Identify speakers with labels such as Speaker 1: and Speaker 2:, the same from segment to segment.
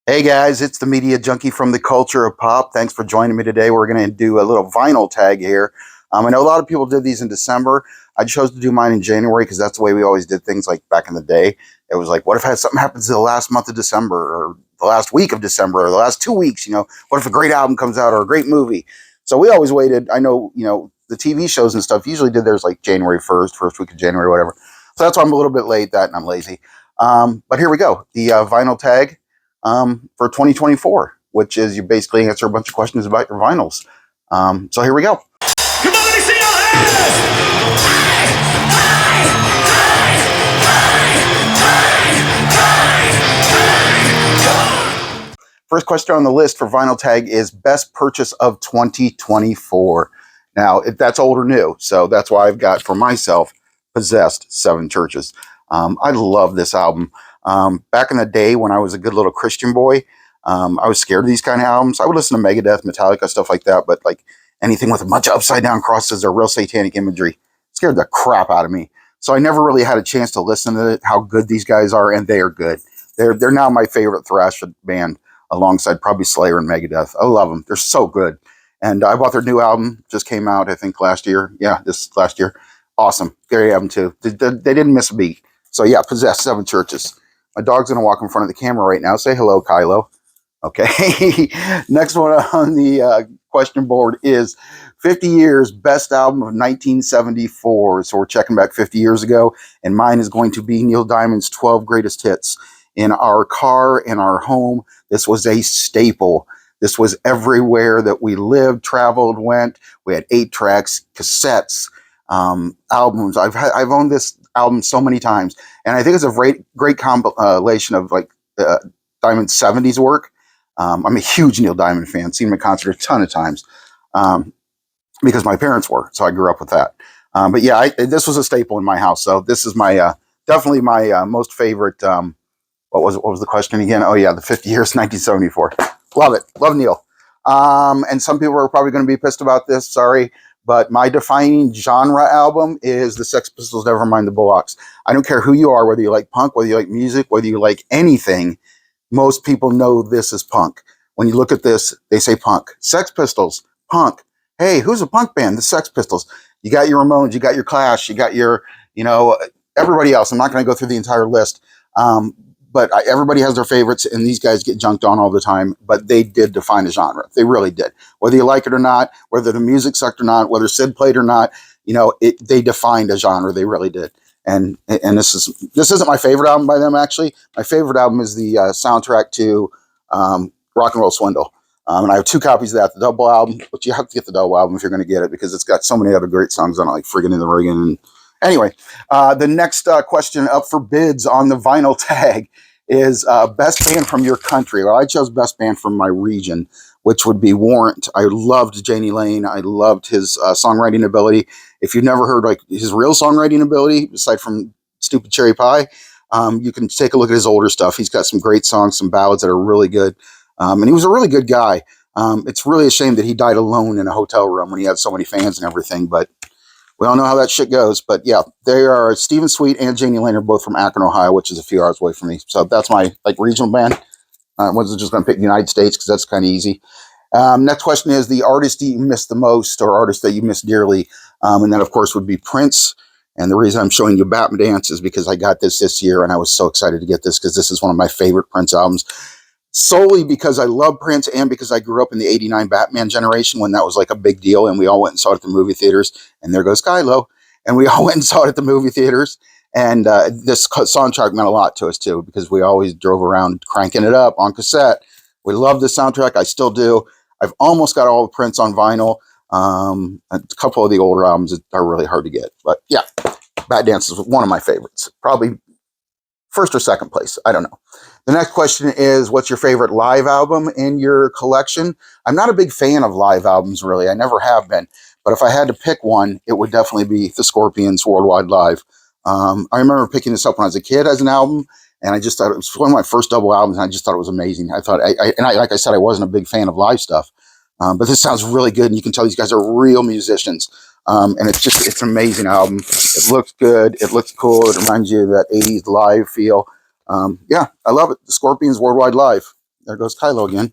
Speaker 1: Hey guys, it's the media junkie from the culture of pop. Thanks for joining me today. We're going to do a little vinyl tag here. I know a lot of people did these in December. I chose to do mine in January because that's the way we always did things like back in the day. It was like, what if something happens in the last month of December or the last week of December or the last 2 weeks? What if a great album comes out or a great movie? So we always waited. I know, the TV shows and stuff usually did theirs like January 1st, first week of January, whatever. So that's why I'm a little bit late, that and I'm lazy. But here we go. The vinyl tag for 2024, which is you basically answer a bunch of questions about your vinyls. So here we go.
Speaker 2: Come on, let me see your hands!
Speaker 1: First question on the list for vinyl tag is best purchase of 2024. Now, that's old or new, so that's why I've got for myself Possessed, Seven Churches. I love this album. Back in the day when I was a good little Christian boy, I was scared of these kind of albums. I would listen to Megadeth, Metallica, stuff like that, but like anything with a bunch of upside down crosses or real satanic imagery scared the crap out of me. So I never really had a chance to listen to how good these guys are, and they are good. They're now my favorite thrash band, alongside probably Slayer and Megadeth. I love them. They're so good. And I bought their new album, just came out, I think, last year. Yeah, this last year. Awesome. Great album, too. They didn't miss a beat. So, yeah, Possessed, Seven Churches. My dog's going to walk in front of the camera right now. Say hello, Kylo. Okay. Next one on the question board is 50 years, best album of 1974. So we're checking back 50 years ago. And mine is going to be Neil Diamond's 12 Greatest Hits. In our car, in our home, this was a staple. This was everywhere that we lived, traveled, went. We had 8 tracks, cassettes, albums. I've owned this album so many times, and I think it's a great compilation of like Diamond's 70s work. I'm a huge Neil Diamond fan. Seen him in concert a ton of times because my parents were, so I grew up with that. But yeah, this was a staple in my house. So this is my definitely my most favorite. What was the question again? Oh yeah, the 50 years, 1974. Love it. Love Neil. And some people are probably going to be pissed about this. Sorry. But my defining genre album is the Sex Pistols' Nevermind the Bullocks. I don't care who you are, whether you like punk, whether you like music, whether you like anything. Most people know this is punk. When you look at this, they say punk. Sex Pistols, punk. Hey, who's a punk band? The Sex Pistols. You got your Ramones, you got your Clash, you got your, everybody else. I'm not going to go through the entire list. But everybody has their favorites, and these guys get junked on all the time. But they did define a genre. They really did. Whether you like it or not, whether the music sucked or not, whether Sid played or not, they defined a genre. They really did. And this isn't my favorite album by them, actually. My favorite album is the soundtrack to Rock and Roll Swindle. And I have 2 copies of that, the double album, but you have to get the double album if you're going to get it because it's got so many other great songs on it, like Friggin' in the Riggin'. And anyway, the next question up for bids on the vinyl tag is best band from your country. Well, I chose best band from my region, which would be Warrant. I loved Janie Lane. I loved his songwriting ability. If you've never heard like his real songwriting ability, aside from Stupid Cherry Pie, you can take a look at his older stuff. He's got some great songs, some ballads that are really good. And he was a really good guy. It's really a shame that he died alone in a hotel room when he had so many fans and everything, but we all know how that shit goes. But yeah, they are Stephen Sweet and Janie Lane are both from Akron, Ohio, which is a few hours away from me. So that's my regional band. I wasn't just going to pick the United States because that's kind of easy. Next question is the artist you miss the most or artist that you miss dearly. And that, of course, would be Prince. And the reason I'm showing you Batman Dance is because I got this year, and I was so excited to get this because this is one of my favorite Prince albums. Solely because I love Prince and because I grew up in the 89 Batman generation when that was like a big deal, and we all went and saw it at the movie theaters. And there goes Kylo. And we all went and saw it at the movie theaters. And this soundtrack meant a lot to us, too, because we always drove around cranking it up on cassette. We love the soundtrack. I still do. I've almost got all the Prince on vinyl. A couple of the older albums are really hard to get. But yeah, Bat Dance is one of my favorites. Probably first or second place. I don't know. The next question is, what's your favorite live album in your collection? I'm not a big fan of live albums, really. I never have been. But if I had to pick one, it would definitely be the Scorpions' Worldwide Live. I remember picking this up when I was a kid as an album, and I just thought it was one of my first double albums, and I just thought it was amazing. I thought, like I said, I wasn't a big fan of live stuff. But this sounds really good, and you can tell these guys are real musicians. And it's an amazing album. It looks good. It looks cool. It reminds you of that 80s live feel. Yeah, I love it. The Scorpions Worldwide Live. there goes Kylo again.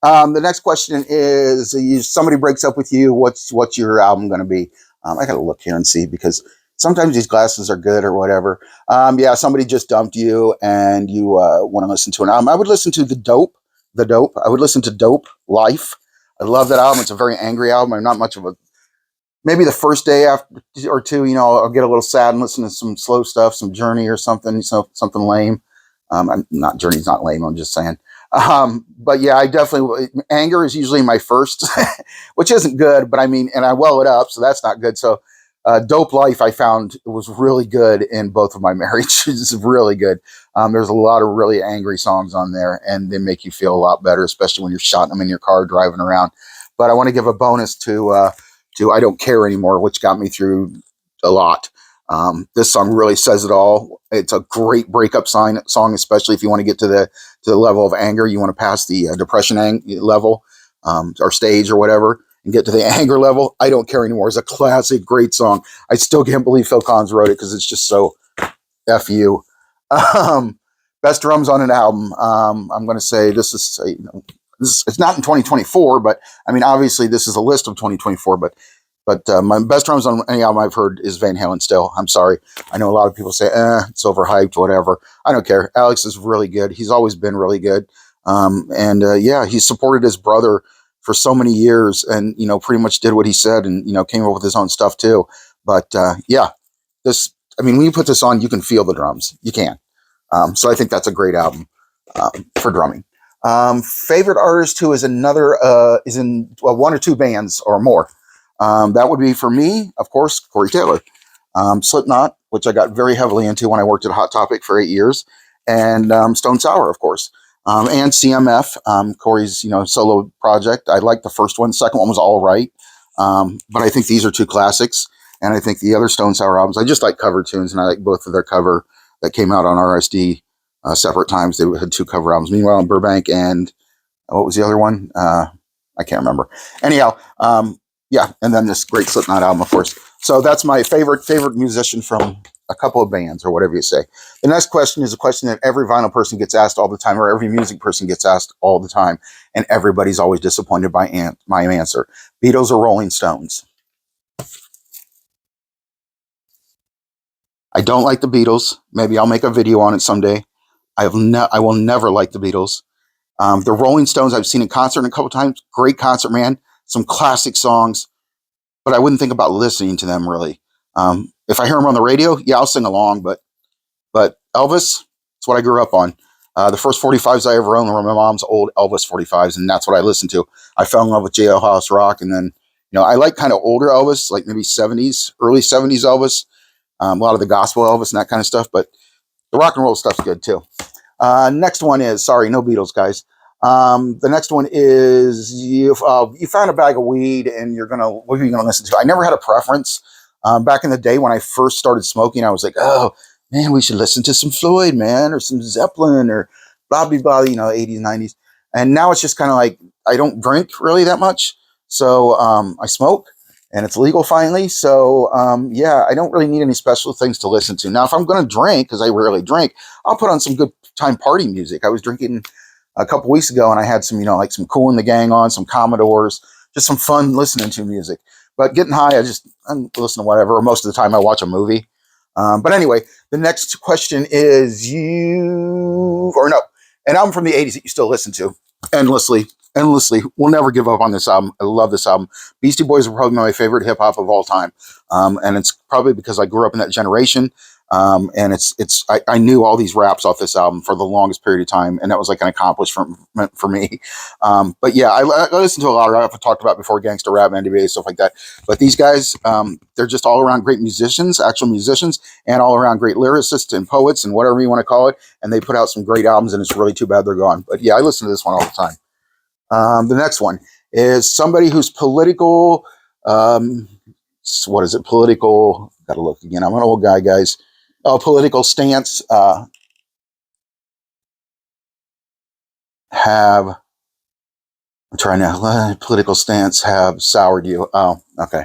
Speaker 1: The next question is: somebody breaks up with you. What's your album going to be? I got to look here and see, because sometimes these glasses are good or whatever. Yeah, somebody just dumped you and you want to listen to an album. I would listen to The Dope. I would listen to Dope Life. I love that album. It's a very angry album. I'm not much of a, maybe the first day after or two, I'll get a little sad and listen to some slow stuff, some Journey or something, something lame. I'm not, Journey's not lame. I'm just saying. But yeah, I definitely, anger is usually my first, which isn't good, but I mean, and I well it up, so that's not good. So, Dope Life, I found was really good in both of my marriages. It's really good. There's a lot of really angry songs on there, and they make you feel a lot better, especially when you're shotting them in your car driving around. But I want to give a bonus to I Don't Care Anymore, which got me through a lot. This song really says it all. It's a great breakup song, especially if you want to get to the level of anger. You want to pass the depression level or stage or whatever and get to the anger level. I Don't Care Anymore is a classic, great song. I still can't believe Phil Collins wrote it, because it's just so F you. Best drums on an album. I'm going to say this is, it's not in 2024, but I mean, obviously this is a list of 2024, but my best drums on any album I've heard is Van Halen still. I'm sorry. I know a lot of people say, it's overhyped, whatever. I don't care. Alex is really good. He's always been really good. Yeah, he supported his brother for so many years, and, pretty much did what he said, and, came up with his own stuff too. But, yeah, when you put this on, you can feel the drums. You can. So I think that's a great album, for drumming. Favorite artist who is is in one or two bands or more. That would be, for me, of course, Corey Taylor. Slipknot, which I got very heavily into when I worked at Hot Topic for 8 years, and Stone Sour, of course, and CMF, Corey's solo project. I liked the first one. The second one was all right, but I think these are two classics, and I think the other Stone Sour albums, I just like cover tunes, and I like both of their cover that came out on RSD separate times. They had two cover albums. Meanwhile, in Burbank, and what was the other one? I can't remember. Anyhow, yeah, and then this great Slipknot album, of course. So that's my favorite musician from a couple of bands, or whatever you say. The next question is a question that every vinyl person gets asked all the time, or every music person gets asked all the time, and everybody's always disappointed by my answer. Beatles or Rolling Stones? I don't like the Beatles. Maybe I'll make a video on it someday. I will never like the Beatles. The Rolling Stones, I've seen in concert a couple times. Great concert, man. Some classic songs, but I wouldn't think about listening to them, really. If I hear them on the radio, yeah, I'll sing along. But Elvis, it's what I grew up on. The first 45s I ever owned were my mom's old Elvis 45s, and that's what I listened to. I fell in love with Jailhouse Rock, and then I like kind of older Elvis, like maybe 70s, early 70s Elvis. A lot of the gospel Elvis and that kind of stuff, but the rock and roll stuff's good too. Next one is, sorry, no Beatles, guys. The next one is, you found a bag of weed and what are you gonna listen to? I never had a preference. Back in the day when I first started smoking, I was like, oh man, we should listen to some Floyd, man, or some Zeppelin, or blah blah blah, 80s, 90s. And now it's just kind of like, I don't drink really that much, so I smoke, and it's legal finally. So yeah, I don't really need any special things to listen to. Now, if I'm gonna drink, because I rarely drink, I'll put on some good time party music. I was drinking a couple weeks ago, and I had some, like some Kool and the Gang on, some Commodores, just some fun listening to music. But getting high, I listen to whatever. Or most of the time, I watch a movie. But anyway, the next question is, an album from the 80s that you still listen to endlessly. We'll never give up on this album. I love this album. Beastie Boys are probably my favorite hip hop of all time, and it's probably because I grew up in that generation. And I knew all these raps off this album for the longest period of time, and that was like an accomplishment for me. But yeah, I listened to a lot of rap. I talked about before, gangster rap, NBA, stuff like that. But these guys, they're just all around great musicians, actual musicians, and all around great lyricists and poets and whatever you want to call it. And they put out some great albums, and it's really too bad they're gone. But yeah, I listen to this one all the time. The next one is somebody who's political. What is it? Political. Got to look again. I'm an old guy, guys. Political stance political stance have soured you. Oh, okay.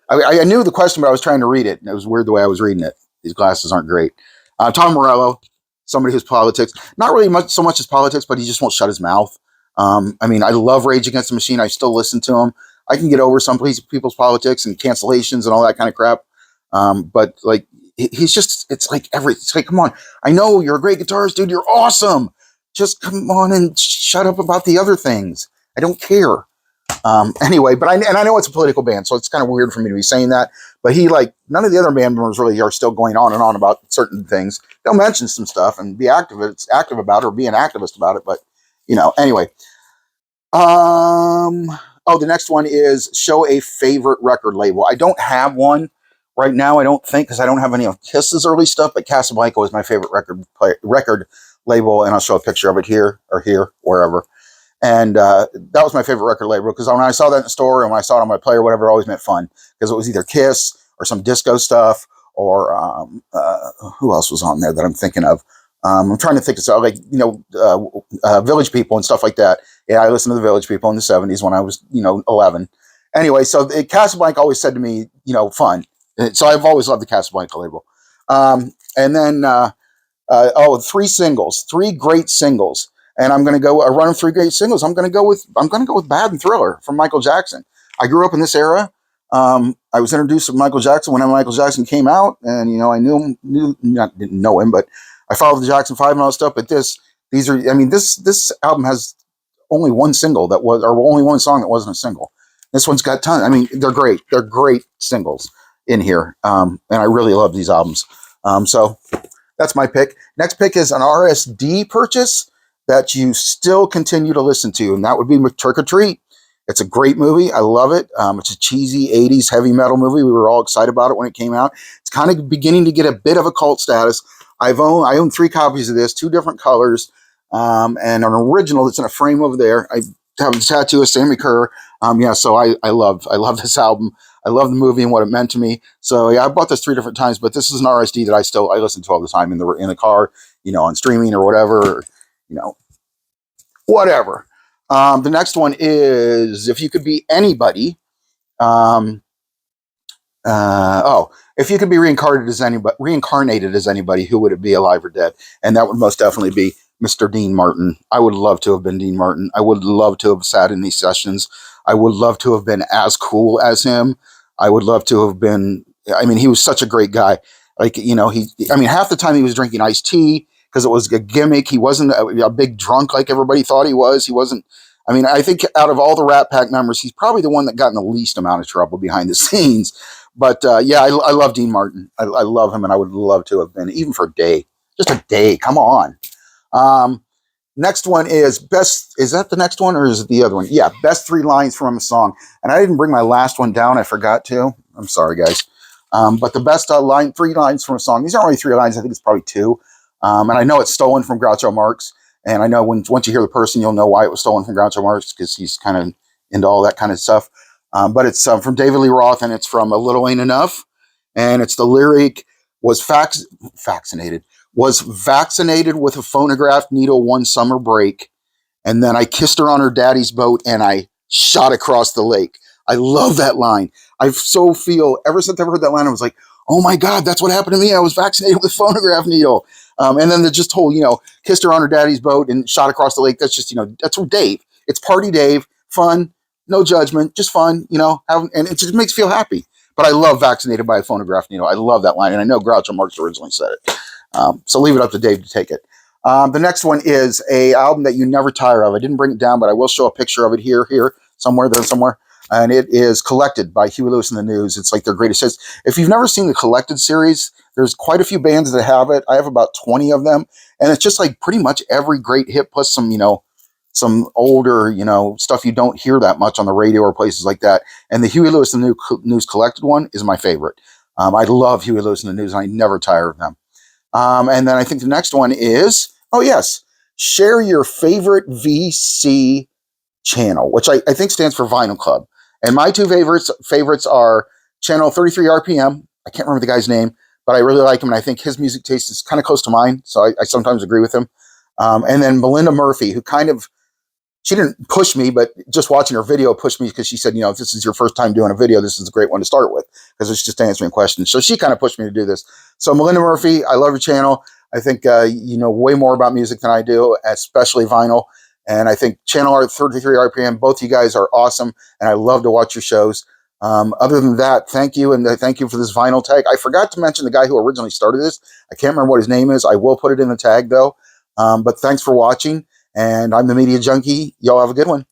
Speaker 1: I knew the question, but I was trying to read it, and it was weird the way I was reading it. These glasses aren't great. Tom Morello, somebody who's politics, not really much so much as politics, but he just won't shut his mouth. I mean, I love Rage Against the Machine. I still listen to him. I can get over some people's politics and cancellations and all that kind of crap. But like, he's just, it's like, come on. I know you're a great guitarist, dude. You're awesome. Just come on and shut up about the other things. I don't care. Anyway, but I know it's a political band, so it's kind of weird for me to be saying that. But none of the other band members really are still going on and on about certain things. They'll mention some stuff and be active about it or be an activist about it. But, anyway. The next one is show a favorite record label. I don't have one right now, I don't think, because I don't have any of Kiss's early stuff, but Casablanca was my favorite record label, and I'll show a picture of it here or here, wherever. And that was my favorite record label, because when I saw that in the store and when I saw it on my player, whatever, it always meant fun, because it was either Kiss or some disco stuff or who else was on there that I'm thinking of? I'm trying to think of stuff like, Village People and stuff like that. Yeah, I listened to the Village People in the 70s when I was, 11. Anyway, so Casablanca always said to me, fun. So I've always loved the Casablanca label. And then, 3 great singles. And I'm going to go a run of 3 great singles. I'm going to go with Bad and Thriller from Michael Jackson. I grew up in this era. I was introduced to Michael Jackson when Michael Jackson came out, and I didn't know him, but I followed the Jackson 5 and all that stuff. But this album has only one single or only one song that wasn't a single. This one's got tons. I mean, they're great. They're great singles in here, and I really love these albums. So that's my pick. Next pick is an RSD purchase that you still continue to listen to, and that would be Trick or Treat. It's a great movie. I love it. It's a cheesy 80s heavy metal movie. We were all excited about it when it came out. It's kind of beginning to get a bit of a cult status. I own 3 copies of this, 2 different colors, and an original that's in a frame over there. I have a tattoo of Sammy Kerr. So I love this album. I love the movie and what it meant to me. So yeah, I bought this 3 different times, but this is an RSD that I listen to all the time in the car, on streaming or whatever, whatever. The next one is If You Could Be Anybody. If you could be reincarnated as anybody, who would it be, alive or dead? And that would most definitely be Mr. Dean Martin. I would love to have been Dean Martin. I would love to have sat in these sessions. I would love to have been as cool as him. I would love to have been, he was such a great guy. Half the time he was drinking iced tea because it was a gimmick. He wasn't a big drunk like everybody thought he was. He wasn't. I think out of all the Rat Pack members, he's probably the one that got in the least amount of trouble behind the scenes. But I love Dean Martin. I love him, and I would love to have been, even for a day. Just a day. Come on. Next one is best. Is that the next one, or is it the other one? Yeah, best 3 lines from a song. And I didn't bring my last one down. I forgot to. I'm sorry, guys. But the best 3 lines from a song. These aren't really 3 lines. I think it's probably 2. And I know it's stolen from Groucho Marx. And I know once you hear the person, you'll know why it was stolen from Groucho Marx, because he's kind of into all that kind of stuff. But it's from David Lee Roth, and it's from A Little Ain't Enough. And it's the lyric, was vaccinated with a phonograph needle one summer break. And then I kissed her on her daddy's boat and I shot across the lake. I love that line. Ever since I heard that line, I was like, oh my God, that's what happened to me. I was vaccinated with a phonograph needle. And then the just whole, kissed her on her daddy's boat and shot across the lake. That's just, that's from Dave. It's Party Dave, fun, no judgment, just fun, and it just makes me feel happy. But I love Vaccinated by a Phonograph Needle. I love that line. And I know Groucho Marx originally said it. So leave it up to Dave to take it. The next one is a album that you never tire of. I didn't bring it down, but I will show a picture of it here, somewhere. And it is Collected by Huey Lewis and the News. It's like their greatest hits. If you've never seen the Collected series, there's quite a few bands that have it. I have about 20 of them. And it's just like pretty much every great hit plus some, some older, stuff you don't hear that much on the radio or places like that. And the Huey Lewis and the News Collected one is my favorite. I love Huey Lewis and the News, and I never tire of them. And then I think the next one is, share your favorite VC channel, which I think stands for Vinyl Club. And my 2 favorites are Channel 33 RPM. I can't remember the guy's name, but I really like him, and I think his music taste is kind of close to mine, so I sometimes agree with him. And then Melinda Murphy, who she didn't push me, but just watching her video pushed me, because she said, if this is your first time doing a video, this is a great one to start with, because it's just answering questions. So she kind of pushed me to do this. So Melinda Murphy, I love her channel. I think you know way more about music than I do, especially vinyl. And I think Channel Art 33 RPM, both you guys are awesome, and I love to watch your shows. Other than that, thank you, and thank you for this vinyl tag. I forgot to mention the guy who originally started this. I can't remember what his name is. I will put it in the tag, though. But thanks for watching, and I'm the Media Junkie. Y'all have a good one.